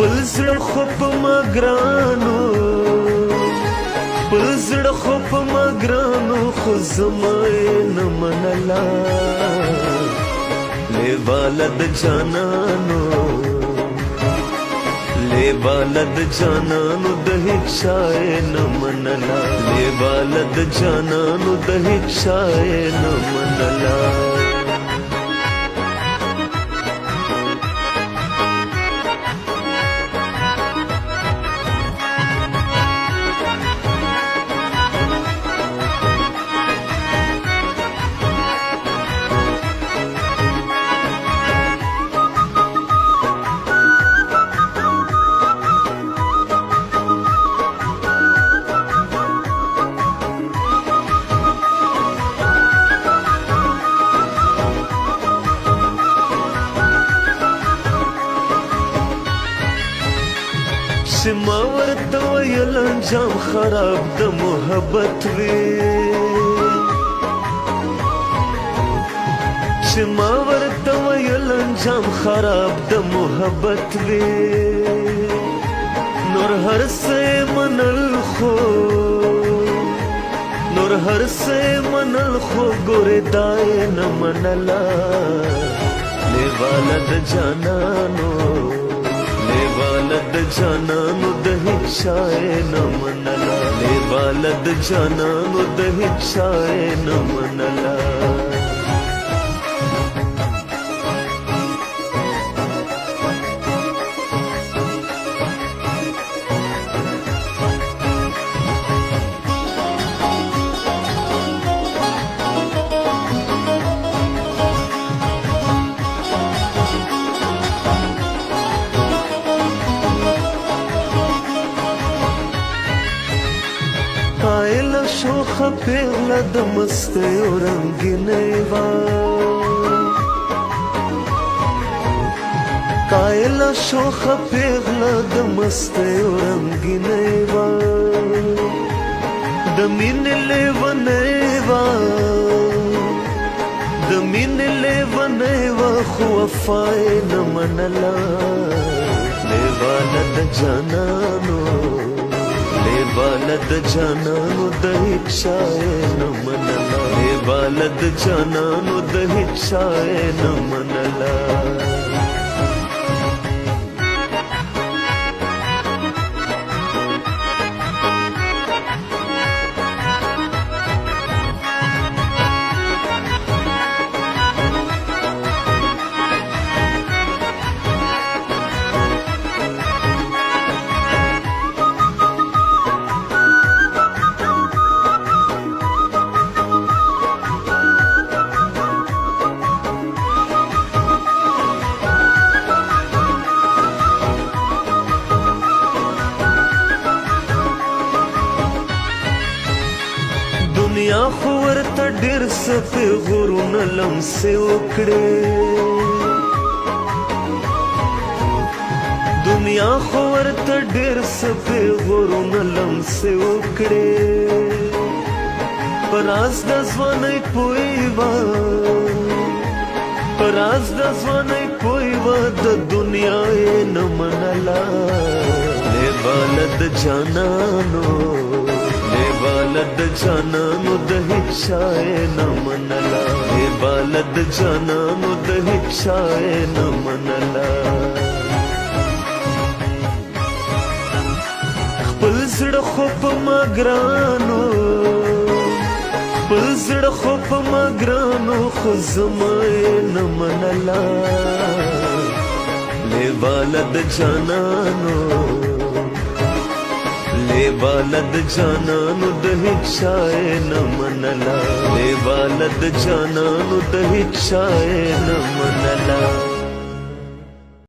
خپل زړه خو په ما ګرانو خپل زړه خو په ما ګرانو خو زما یې نه منله لیواله د جانانو لیواله د جانانو د هیڅ چا یې نه منله لیواله د جانانو د هیڅ چا یې نه منله چې ما ورته ویل انجام خراب د محبت وي چې ما ورته ویل انجام خراب د محبت وي نور هر څه منل خو نور هر څه منل خو ګورې دا یې نه منله لیواله د جانانو لیواله د جانانو د هیڅ چا یې نه منله لیواله د جانانو د هیڅ چا یې نه منله قایله شوخه پیغله د مستیو رنګینۍ وه قایله شوخه پیغله د مستیو رنګینۍ وه د مینې لیونۍ وه د مینې لیونۍ وه خو وفا یې نه منله لیواله د جانانو لیواله د جانانو د هیڅ چا یې نه منله لیواله د جانانو د هیڅ چا یې نه منله دنیا خو ورته ډېر څه پیغورونه لمسې وکړې دنیا خو ورته ډېر څه پیغورونه لمسې وکړې په راز د ځوانۍ پوی وه په راز د ځوانۍ پوی وه د دنیا یې نه منله لیواله د جانانو لیواله د جانانو د هیڅ چا یې نه منله لیواله د جانانو د هیڅ چا یې نه منله خپل زړه خو په ما ګرانو خپل زړه خو په ما ګرانو خو زما یې نه منله لیواله د جانانو لیواله د جانانو د هیڅ چا یې نه منله لیواله د جانانو د هیڅ چا یې نه منله